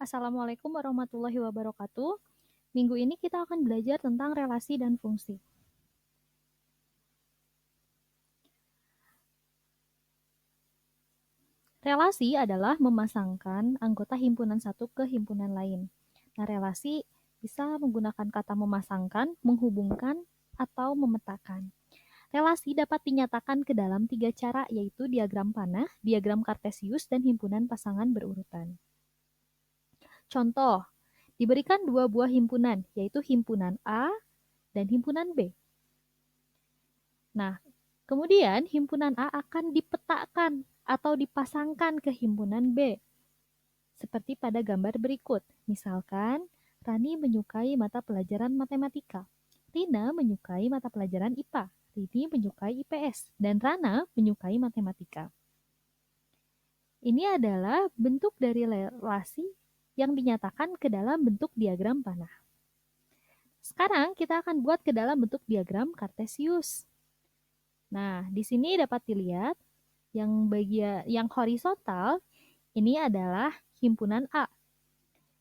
Assalamualaikum warahmatullahi wabarakatuh. Minggu ini kita akan belajar tentang relasi dan fungsi. Relasi adalah memasangkan anggota himpunan satu ke himpunan lain. Nah, relasi bisa menggunakan kata memasangkan, menghubungkan, atau memetakan. Relasi dapat dinyatakan ke dalam 3 cara, yaitu diagram panah, diagram kartesius, dan himpunan pasangan berurutan. Contoh, diberikan 2 buah himpunan, yaitu himpunan A dan himpunan B. Nah, kemudian himpunan A akan dipetakan atau dipasangkan ke himpunan B. Seperti pada gambar berikut. Misalkan, Rani menyukai mata pelajaran matematika. Rina menyukai mata pelajaran IPA. Rini menyukai IPS. Dan Rana menyukai matematika. Ini adalah bentuk dari relasi yang dinyatakan ke dalam bentuk diagram panah. Sekarang kita akan buat ke dalam bentuk diagram kartesius. Nah, di sini dapat dilihat yang horizontal ini adalah himpunan A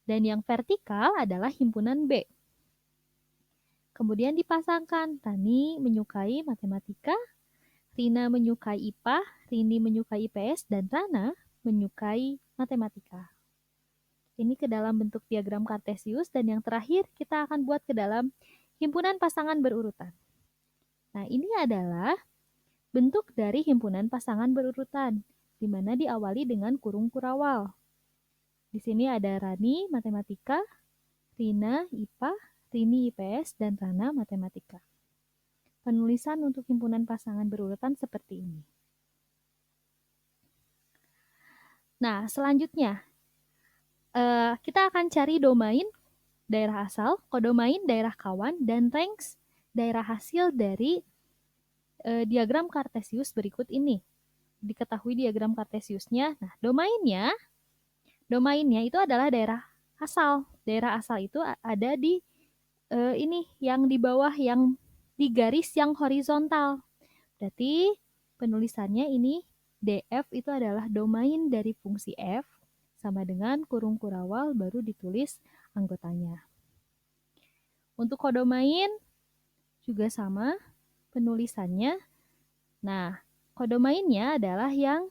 dan yang vertikal adalah himpunan B. Kemudian dipasangkan, Tani menyukai matematika, Rina menyukai IPA, Rini menyukai IPS, dan Rana menyukai matematika. Ini ke dalam bentuk diagram kartesius dan yang terakhir kita akan buat ke dalam himpunan pasangan berurutan. Nah, ini adalah bentuk dari himpunan pasangan berurutan, di mana diawali dengan kurung kurawal. Di sini ada Rani matematika, Rina IPA, Rini IPS, dan Rana matematika. Penulisan untuk himpunan pasangan berurutan seperti ini. Nah, selanjutnya kita akan cari domain daerah asal, kodomain daerah kawan, dan range daerah hasil dari diagram kartesius berikut ini. Diketahui diagram kartesiusnya. Nah, domainnya itu adalah daerah asal. Daerah asal itu ada di ini yang di bawah yang di garis yang horizontal. Berarti penulisannya ini DF itu adalah domain dari fungsi F sama dengan kurung kurawal baru ditulis anggotanya. Untuk kodomain juga sama penulisannya. Nah, kodomainnya adalah yang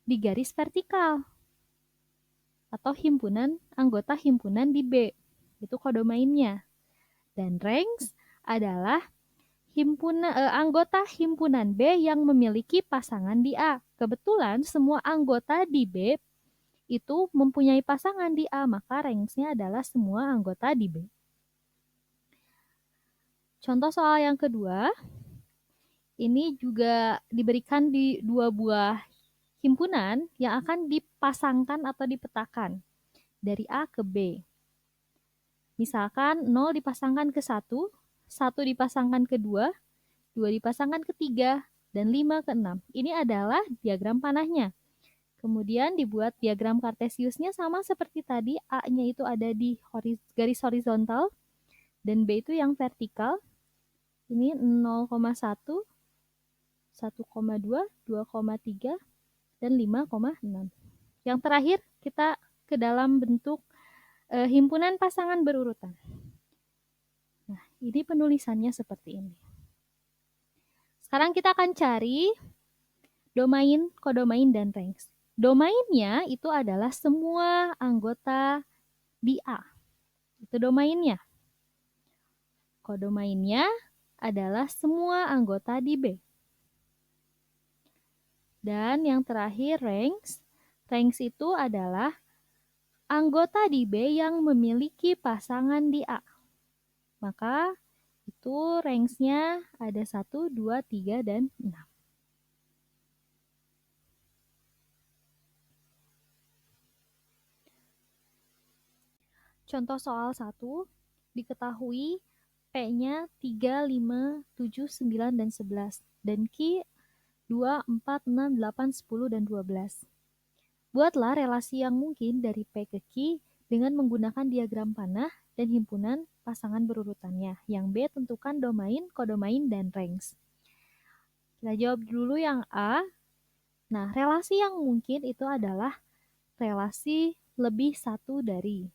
di garis vertikal atau anggota himpunan di B. Itu kodomainnya. Dan range adalah anggota himpunan B yang memiliki pasangan di A. Kebetulan semua anggota di B itu mempunyai pasangan di A, maka range-nya adalah semua anggota di B. Contoh soal yang kedua, ini juga diberikan di 2 buah himpunan yang akan dipasangkan atau dipetakan dari A ke B. Misalkan 0 dipasangkan ke 1, 1 dipasangkan ke 2, 2 dipasangkan ke 3, dan 5 ke 6. Ini adalah diagram panahnya. Kemudian dibuat diagram kartesiusnya sama seperti tadi, A-nya itu ada di garis horizontal, dan B itu yang vertikal. Ini 0,1, 1,2, 2,3, dan 5,6. Yang terakhir kita ke dalam bentuk himpunan pasangan berurutan. Nah, ini penulisannya seperti ini. Sekarang kita akan cari domain, kodomain, dan range. Domainnya itu adalah semua anggota di A. Itu domainnya. Kodomainnya adalah semua anggota di B. Dan yang terakhir range. Range itu adalah anggota di B yang memiliki pasangan di A. Maka itu range-nya ada 1, 2, 3, dan 6. Contoh soal 1, diketahui P-nya 3, 5, 7, 9, dan 11. Dan Q 2, 4, 6, 8, 10, dan 12. Buatlah relasi yang mungkin dari P ke Q dengan menggunakan diagram panah dan himpunan pasangan berurutannya. Yang B tentukan domain, kodomain, dan range. Kita jawab dulu yang A. Nah, relasi yang mungkin itu adalah relasi lebih 1 dari.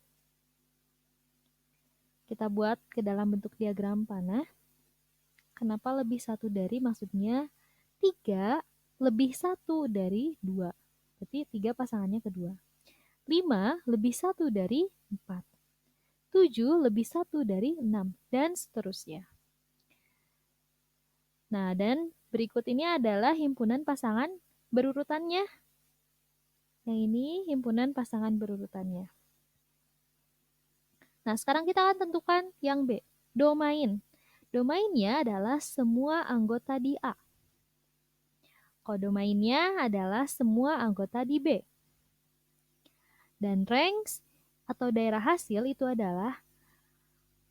Kita buat ke dalam bentuk diagram panah. Kenapa lebih 1 dari? Maksudnya 3 lebih 1 dari 2. Berarti 3 pasangannya kedua. 5 lebih 1 dari 4. 7 lebih 1 dari 6. Dan seterusnya. Nah, dan berikut ini adalah himpunan pasangan berurutannya. Yang ini himpunan pasangan berurutannya. Nah, sekarang kita akan tentukan yang B, domain. Domainnya adalah semua anggota di A. Kodomainnya adalah semua anggota di B. Dan range atau daerah hasil itu adalah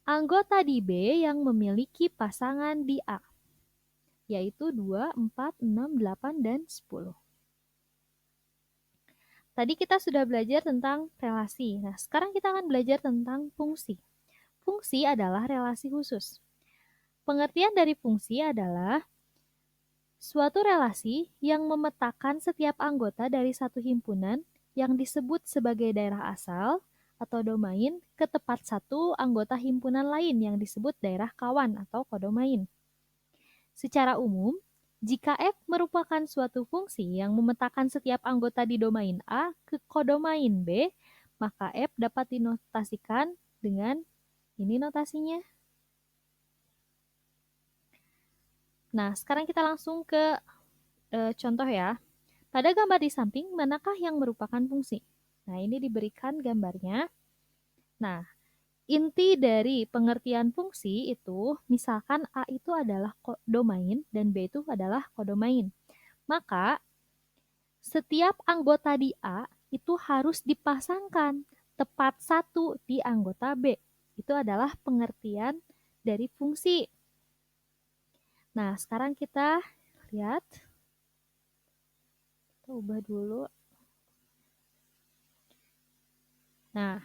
anggota di B yang memiliki pasangan di A, yaitu 2, 4, 6, 8, dan 10. Tadi kita sudah belajar tentang relasi. Nah, sekarang kita akan belajar tentang fungsi. Fungsi adalah relasi khusus. Pengertian dari fungsi adalah suatu relasi yang memetakan setiap anggota dari satu himpunan yang disebut sebagai daerah asal atau domain ke tepat satu anggota himpunan lain yang disebut daerah kawan atau kodomain. Secara umum, jika F merupakan suatu fungsi yang memetakan setiap anggota di domain A ke kodomain B, maka F dapat dinotasikan dengan ini notasinya. Nah, sekarang kita langsung ke contoh ya. Pada gambar di samping, manakah yang merupakan fungsi? Nah, ini diberikan gambarnya. Nah, inti dari pengertian fungsi itu, misalkan A itu adalah domain dan B itu adalah kodomain. Maka, setiap anggota di A itu harus dipasangkan tepat satu di anggota B. Itu adalah pengertian dari fungsi. Nah, sekarang kita lihat. Kita ubah dulu. Nah,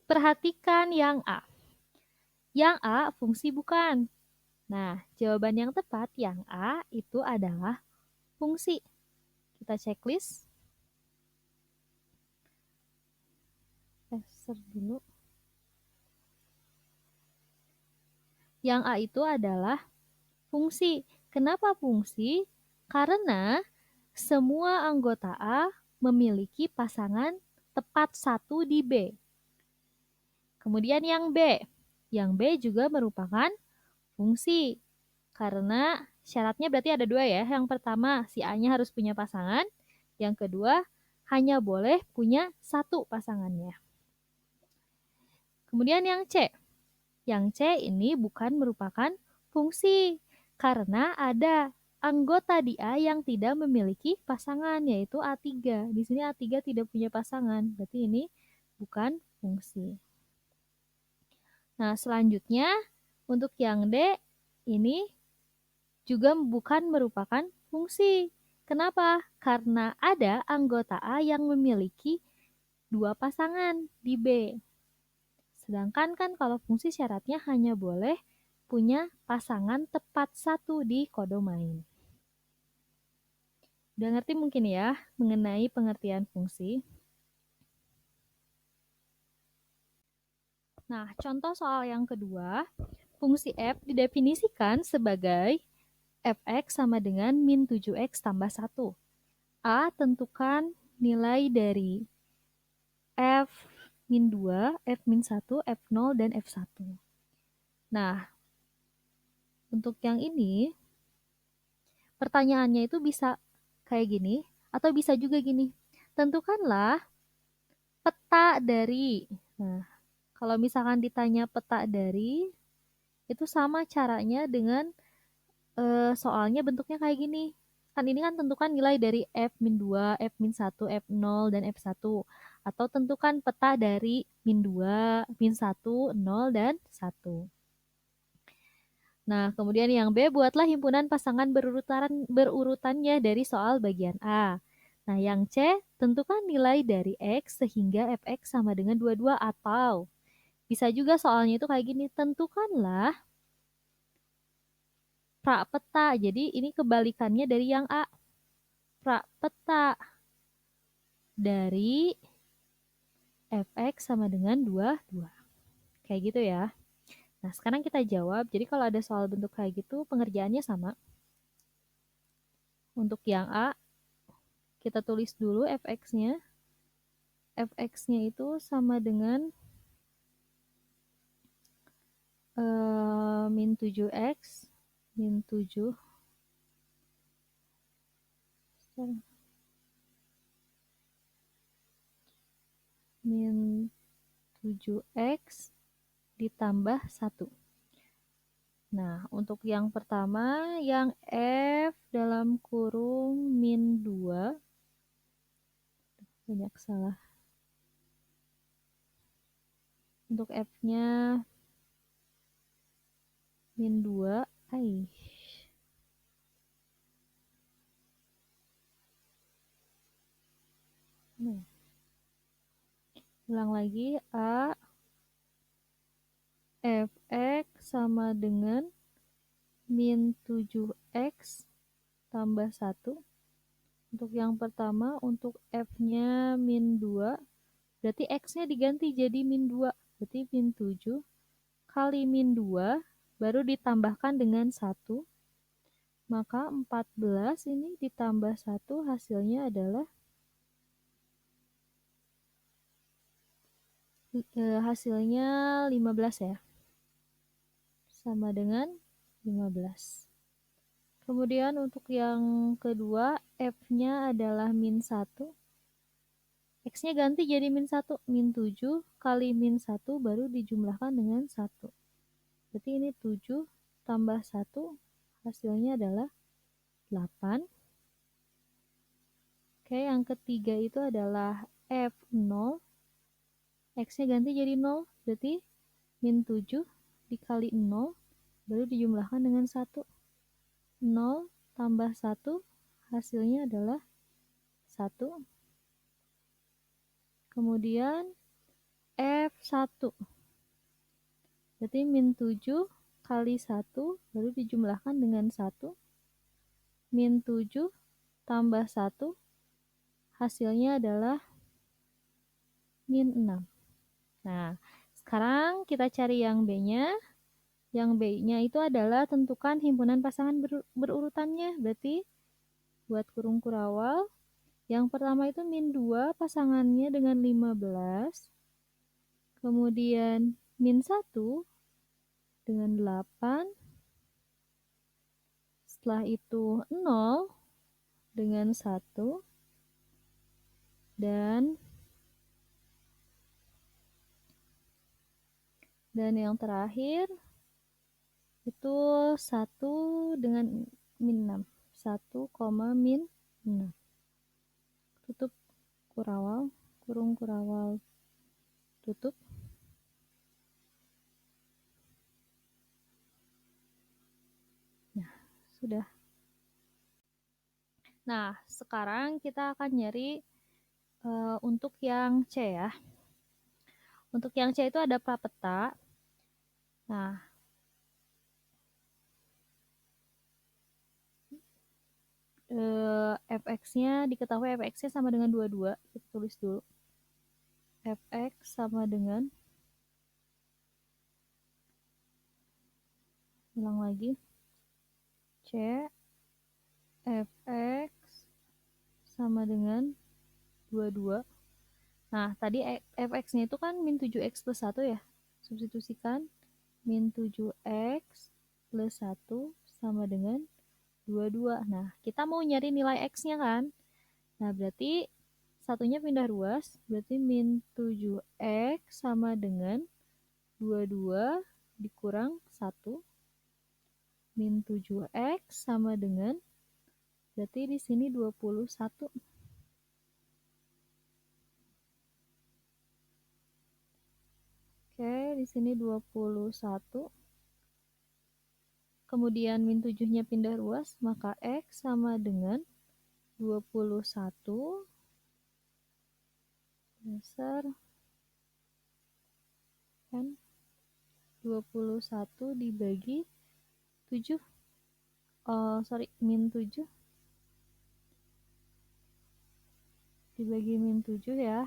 perhatikan yang A. Yang A fungsi bukan. Nah, jawaban yang tepat yang A itu adalah fungsi. Kita checklist. Search dulu. Yang A itu adalah fungsi. Kenapa fungsi? Karena semua anggota A memiliki pasangan tepat satu di B. Kemudian yang B. Yang B juga merupakan fungsi. Karena syaratnya berarti ada dua ya. Yang pertama, si A-nya harus punya pasangan. Yang kedua, hanya boleh punya satu pasangannya. Kemudian yang C. Yang C ini bukan merupakan fungsi. Karena ada anggota di A yang tidak memiliki pasangan, yaitu A3. Di sini A3 tidak punya pasangan. Berarti ini bukan fungsi. Nah, selanjutnya untuk yang D, ini juga bukan merupakan fungsi. Kenapa? Karena ada anggota A yang memiliki dua pasangan di B. Sedangkan kan kalau fungsi syaratnya hanya boleh punya pasangan tepat satu di kodomain. Udah ngerti mungkin ya mengenai pengertian fungsi? Nah, contoh soal yang kedua, fungsi f didefinisikan sebagai fx sama dengan min 7x tambah 1. A tentukan nilai dari f min 2, f min 1, f0, dan f1. Nah, untuk yang ini, pertanyaannya itu bisa kayak gini, atau bisa juga gini. Tentukanlah peta dari. Nah, kalau misalkan ditanya peta dari, itu sama caranya dengan soalnya bentuknya kayak gini. Kan ini kan tentukan nilai dari f-2, f-1, f0, dan f1. Atau tentukan peta dari min 2, min 1, 0, dan 1. Nah, kemudian yang B, buatlah himpunan pasangan berurutannya dari soal bagian A. Nah, yang C, tentukan nilai dari X sehingga fx sama dengan 22 atau bisa juga soalnya itu kayak gini, tentukanlah prapeta. Jadi ini kebalikannya dari yang A. Prapeta. dari fx sama dengan 22. Kayak gitu ya. Nah, sekarang kita jawab. Jadi kalau ada soal bentuk kayak gitu, pengerjaannya sama. Untuk yang A, kita tulis dulu fx-nya. Fx-nya itu sama dengan min 7x, min 7, min 7x ditambah 1. Nah, untuk yang pertama, yang F dalam kurung min 2, banyak salah. Untuk F-nya min 2, ulang lagi, A, Fx sama dengan min 7x tambah 1. Untuk yang pertama, untuk F-nya min 2, berarti X-nya diganti jadi min 2. Berarti min 7 kali min 2, baru ditambahkan dengan 1. Maka 14 ini ditambah 1, hasilnya adalah hasilnya 15 ya. Sama dengan 15. Kemudian untuk yang kedua, F-nya adalah min 1. X-nya ganti jadi min 1. Min 7 kali min 1 baru dijumlahkan dengan 1. Berarti ini 7 tambah 1, hasilnya adalah 8. Oke, yang ketiga itu adalah F0. X-nya ganti jadi 0. Berarti min 7 dikali 0 baru dijumlahkan dengan 1. 0 tambah 1, hasilnya adalah 1. Kemudian F1. Berarti min 7 kali 1 baru dijumlahkan dengan 1. Min 7 tambah 1, hasilnya adalah min 6. Nah, sekarang kita cari yang B-nya. Yang B-nya itu adalah tentukan himpunan pasangan berurutannya. Berarti buat kurung kurawal, yang pertama itu min 2 pasangannya dengan 15. Kemudian min 1 dengan 8. Setelah itu 0 dengan 1. Dan yang terakhir itu 1 dengan min 6. 1, min 6. Tutup kurawal, kurung kurawal tutup. Nah, sudah. Nah, sekarang kita akan nyari untuk yang C ya. Untuk yang C itu ada prapeta. Nah, fx-nya diketahui fx-nya sama dengan 22. Kita tulis dulu. Fx sama dengan, ulang lagi, C fx sama dengan 22. Nah, tadi fx-nya itu kan min 7x plus 1 ya. Substitusikan min 7x plus 1 sama dengan 22. Nah, kita mau nyari nilai x-nya kan. Nah, berarti satunya pindah ruas. Berarti min 7x sama dengan 22 dikurang 1. Min 7x sama dengan, berarti di sini 21. Oke, di sini 21. Kemudian min 7-nya pindah ruas, maka X sama dengan 21 dasar kan 21 dibagi 7. Min 7. dibagi min 7 ya.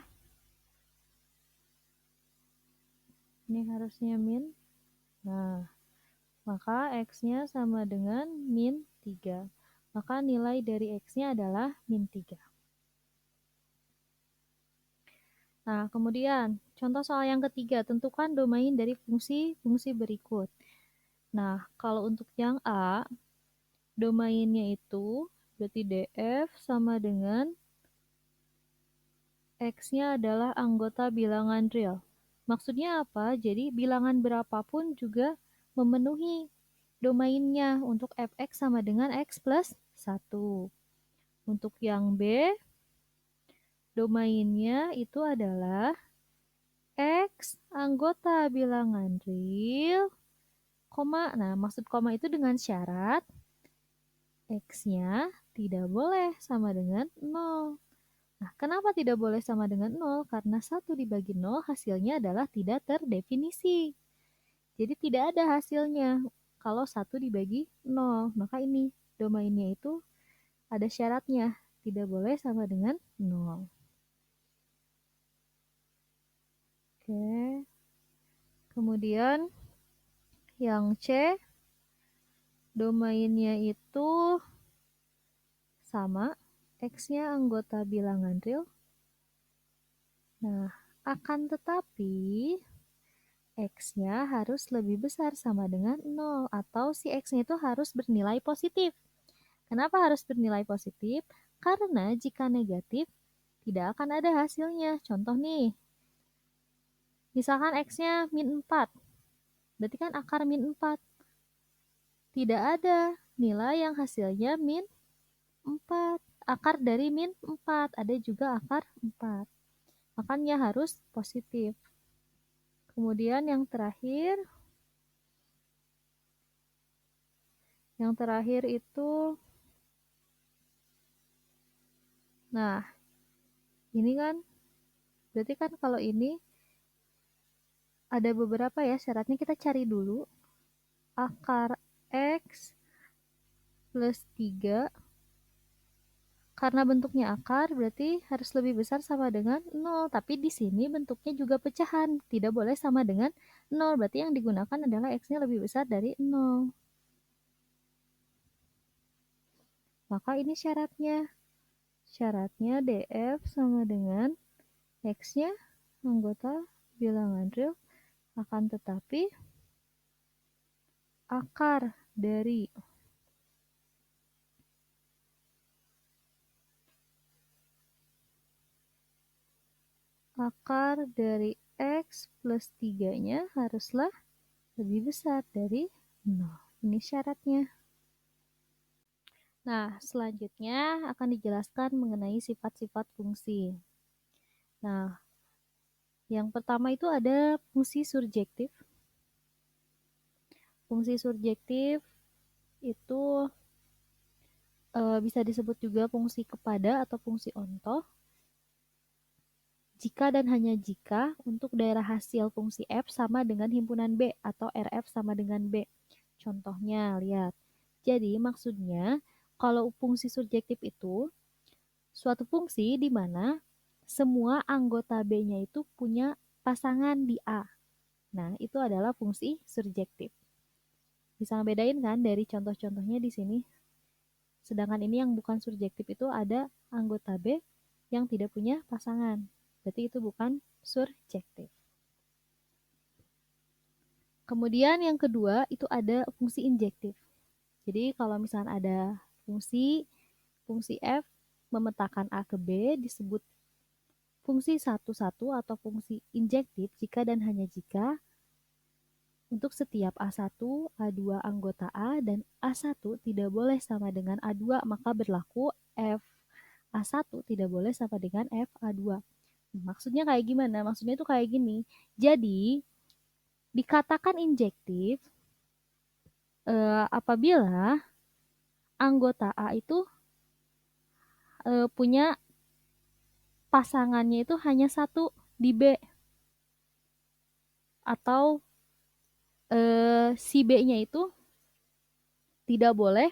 Ini harusnya min. Nah, maka X-nya sama dengan min 3. Maka nilai dari X-nya adalah min 3. Nah, kemudian contoh soal yang ketiga, tentukan domain dari fungsi-fungsi berikut. Nah, kalau untuk yang A, domainnya itu berarti df sama dengan X-nya adalah anggota bilangan real. Maksudnya apa? Jadi bilangan berapapun juga memenuhi domainnya. Untuk fx sama dengan x plus 1. Untuk yang B, domainnya itu adalah X anggota bilangan real, koma. Nah, maksud koma itu dengan syarat X-nya tidak boleh sama dengan 0. Nah, kenapa tidak boleh sama dengan 0? Karena 1 dibagi 0 hasilnya adalah tidak terdefinisi. Jadi tidak ada hasilnya kalau 1 dibagi 0. Maka ini domainnya itu ada syaratnya, tidak boleh sama dengan 0. Oke. Kemudian yang C, domainnya itu sama, X-nya anggota bilangan real. Nah, akan tetapi X-nya harus lebih besar sama dengan 0, atau si X-nya itu harus bernilai positif. Kenapa harus bernilai positif? Karena jika negatif, tidak akan ada hasilnya. Contoh nih, misalkan X-nya min 4, berarti kan akar min 4. Tidak ada nilai yang hasilnya min 4. Akar dari min 4, ada juga akar 4. Makanya harus positif. Kemudian yang terakhir itu, nah ini kan, berarti kan kalau ini ada beberapa ya syaratnya, kita cari dulu. Akar X plus 3, karena bentuknya akar berarti harus lebih besar sama dengan 0. Tapi di sini bentuknya juga pecahan, tidak boleh sama dengan 0. Berarti yang digunakan adalah X-nya lebih besar dari 0. Maka ini syaratnya. Syaratnya df sama dengan X-nya anggota bilangan real, akan tetapi akar dari X plus 3-nya haruslah lebih besar dari 0. Ini syaratnya. Nah, selanjutnya akan dijelaskan mengenai sifat-sifat fungsi. Nah, yang pertama itu ada fungsi surjektif. Fungsi surjektif itu bisa disebut juga fungsi kepada atau fungsi ontoh. Jika dan hanya jika untuk daerah hasil fungsi F sama dengan himpunan B atau RF sama dengan B. Contohnya, lihat. Jadi, maksudnya kalau fungsi surjektif itu suatu fungsi di mana semua anggota B-nya itu punya pasangan di A. Nah, itu adalah fungsi surjektif. Bisa ngebedain kan dari contoh-contohnya di sini. Sedangkan ini yang bukan surjektif itu ada anggota B yang tidak punya pasangan. Berarti itu bukan surjektif. Kemudian yang kedua itu ada fungsi injektif. Jadi kalau misalnya ada fungsi F memetakan A ke B disebut fungsi 1,1 atau fungsi injektif jika dan hanya jika untuk setiap A1, A2 anggota A dan A1 tidak boleh sama dengan A2, maka berlaku F A1 tidak boleh sama dengan F A2. Maksudnya kayak gimana? Maksudnya itu kayak gini. Jadi, dikatakan injektif apabila anggota A itu punya pasangannya itu hanya satu di B. Atau si B-nya itu tidak boleh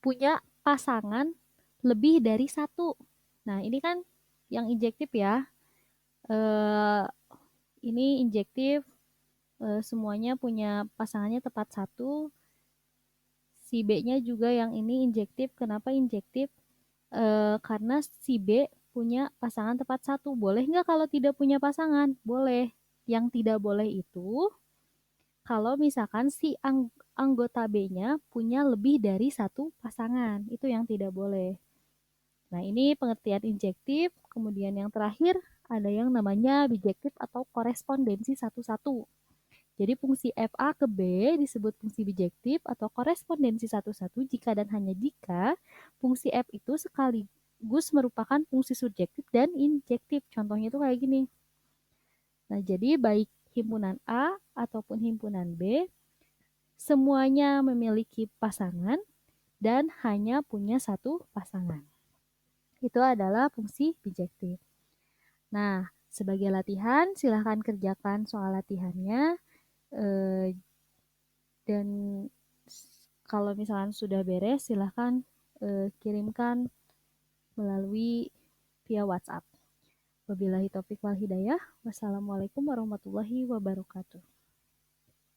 punya pasangan lebih dari satu. Nah, ini kan yang injektif ya. Ini injektif, semuanya punya pasangannya tepat satu. Si B-nya juga yang ini injektif. Kenapa injektif? Karena si B punya pasangan tepat satu. Boleh nggak kalau tidak punya pasangan? Boleh. Yang tidak boleh itu kalau misalkan si anggota B-nya punya lebih dari satu pasangan. Itu yang tidak boleh. Nah, ini pengertian injektif. Kemudian yang terakhir ada yang namanya bijektif atau korespondensi satu-satu. Jadi fungsi FA ke B disebut fungsi bijektif atau korespondensi satu-satu jika dan hanya jika fungsi F itu sekaligus merupakan fungsi subjektif dan injektif. Contohnya itu kayak gini. Nah, jadi baik himpunan A ataupun himpunan B, semuanya memiliki pasangan dan hanya punya satu pasangan. Itu adalah fungsi bijektif. Nah, sebagai latihan, silahkan kerjakan soal latihannya. Dan kalau misalkan sudah beres, silahkan kirimkan melalui via WhatsApp. Wabillahi taufiq wal hidayah. Wassalamualaikum warahmatullahi wabarakatuh.